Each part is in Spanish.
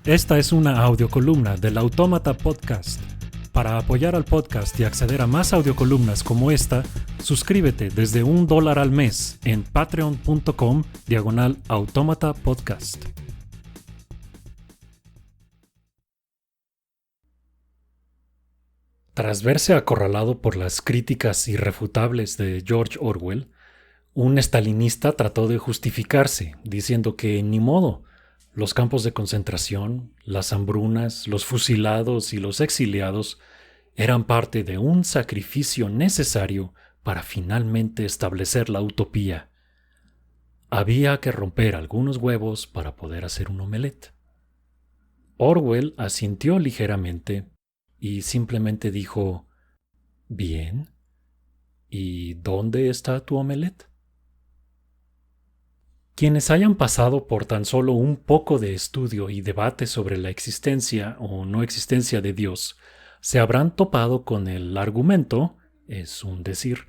Esta es una audiocolumna del Autómata Podcast. Para apoyar al podcast y acceder a más audiocolumnas como esta, suscríbete desde $1 al mes en patreon.com/Autómata Podcast. Tras verse acorralado por las críticas irrefutables de George Orwell, un estalinista trató de justificarse, diciendo que ni modo, los campos de concentración, las hambrunas, los fusilados y los exiliados eran parte de un sacrificio necesario para finalmente establecer la utopía. Había que romper algunos huevos para poder hacer un omelette. Orwell asintió ligeramente y simplemente dijo: «Bien, ¿y dónde está tu omelette?». Quienes hayan pasado por tan solo un poco de estudio y debate sobre la existencia o no existencia de Dios, se habrán topado con el argumento, es un decir,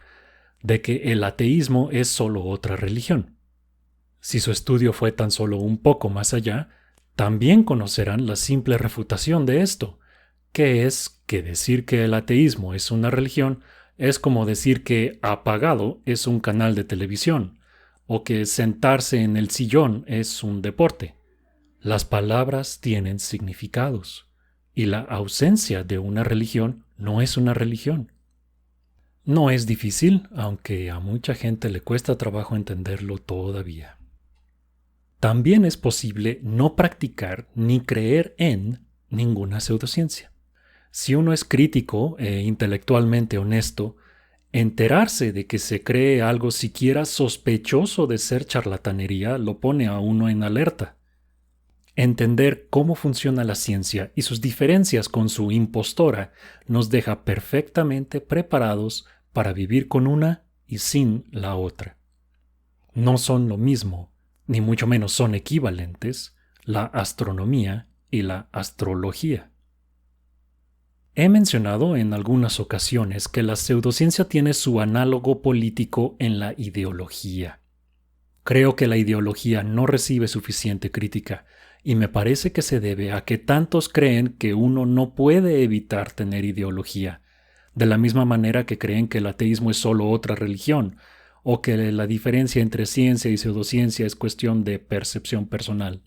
de que el ateísmo es solo otra religión. Si su estudio fue tan solo un poco más allá, también conocerán la simple refutación de esto, que es que decir que el ateísmo es una religión es como decir que Apagado es un canal de televisión, o que sentarse en el sillón es un deporte. Las palabras tienen significados, y la ausencia de una religión no es una religión. No es difícil, aunque a mucha gente le cuesta trabajo entenderlo todavía. También es posible no practicar ni creer en ninguna pseudociencia. Si uno es crítico e intelectualmente honesto, enterarse de que se cree algo siquiera sospechoso de ser charlatanería lo pone a uno en alerta. Entender cómo funciona la ciencia y sus diferencias con su impostora nos deja perfectamente preparados para vivir con una y sin la otra. No son lo mismo, ni mucho menos son equivalentes, la astronomía y la astrología. He mencionado en algunas ocasiones que la pseudociencia tiene su análogo político en la ideología. Creo que la ideología no recibe suficiente crítica y me parece que se debe a que tantos creen que uno no puede evitar tener ideología, de la misma manera que creen que el ateísmo es solo otra religión, o que la diferencia entre ciencia y pseudociencia es cuestión de percepción personal.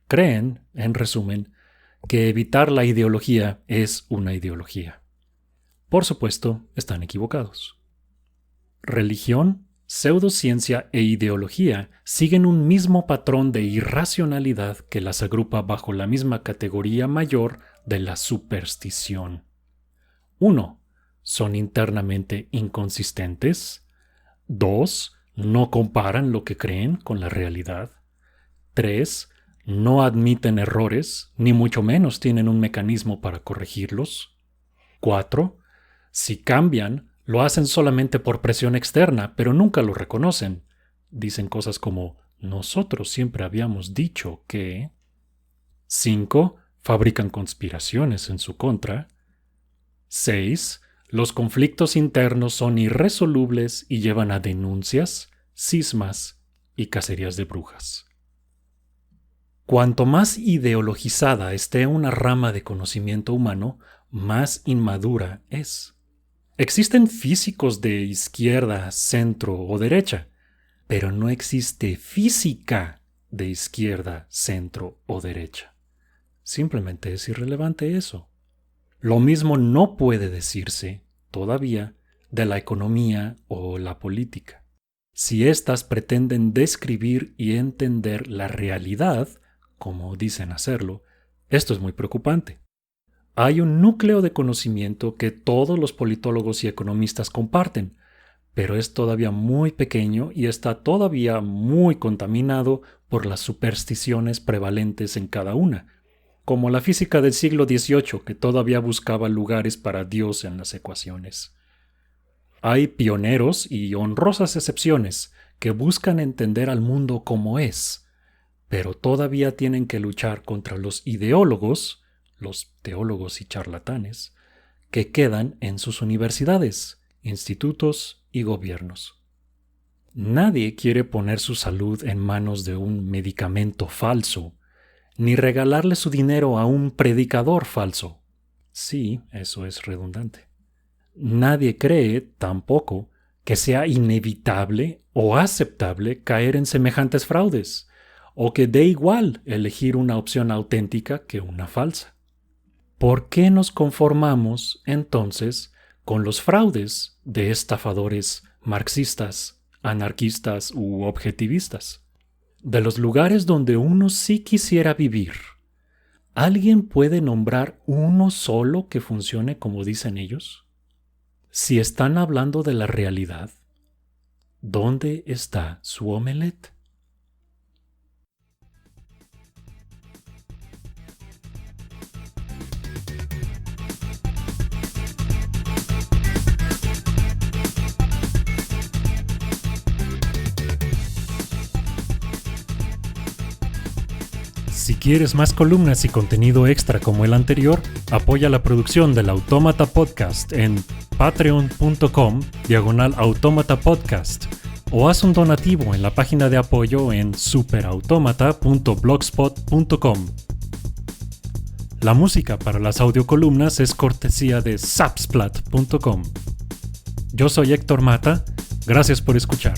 Creen, en resumen, que evitar la ideología es una ideología. Por supuesto, están equivocados. Religión, pseudociencia e ideología siguen un mismo patrón de irracionalidad que las agrupa bajo la misma categoría mayor de la superstición. 1. Son internamente inconsistentes. 2. No comparan lo que creen con la realidad. 3. No admiten errores, ni mucho menos tienen un mecanismo para corregirlos. 4. Si cambian, lo hacen solamente por presión externa, pero nunca lo reconocen. Dicen cosas como: nosotros siempre habíamos dicho que... 5. Fabrican conspiraciones en su contra. 6. Los conflictos internos son irresolubles y llevan a denuncias, cismas y cacerías de brujas. Cuanto más ideologizada esté una rama de conocimiento humano, más inmadura es. Existen físicos de izquierda, centro o derecha, pero no existe física de izquierda, centro o derecha. Simplemente es irrelevante eso. Lo mismo no puede decirse, todavía, de la economía o la política. Si éstas pretenden describir y entender la realidad, como dicen hacerlo, esto es muy preocupante. Hay un núcleo de conocimiento que todos los politólogos y economistas comparten, pero es todavía muy pequeño y está todavía muy contaminado por las supersticiones prevalentes en cada una, como la física del siglo XVIII, que todavía buscaba lugares para Dios en las ecuaciones. Hay pioneros y honrosas excepciones que buscan entender al mundo como es, pero todavía tienen que luchar contra los ideólogos, los teólogos y charlatanes, que quedan en sus universidades, institutos y gobiernos. Nadie quiere poner su salud en manos de un medicamento falso, ni regalarle su dinero a un predicador falso. Sí, eso es redundante. Nadie cree, tampoco, que sea inevitable o aceptable caer en semejantes fraudes, o que dé igual elegir una opción auténtica que una falsa. ¿Por qué nos conformamos, entonces, con los fraudes de estafadores marxistas, anarquistas u objetivistas? De los lugares donde uno sí quisiera vivir, ¿alguien puede nombrar uno solo que funcione como dicen ellos? Si están hablando de la realidad, ¿dónde está su omelette? Si quieres más columnas y contenido extra como el anterior, apoya la producción del Autómata Podcast en patreon.com/Autómata Podcast o haz un donativo en la página de apoyo en superautomata.blogspot.com. La música para las audiocolumnas es cortesía de Zapsplat.com. Yo soy Héctor Mata, gracias por escuchar.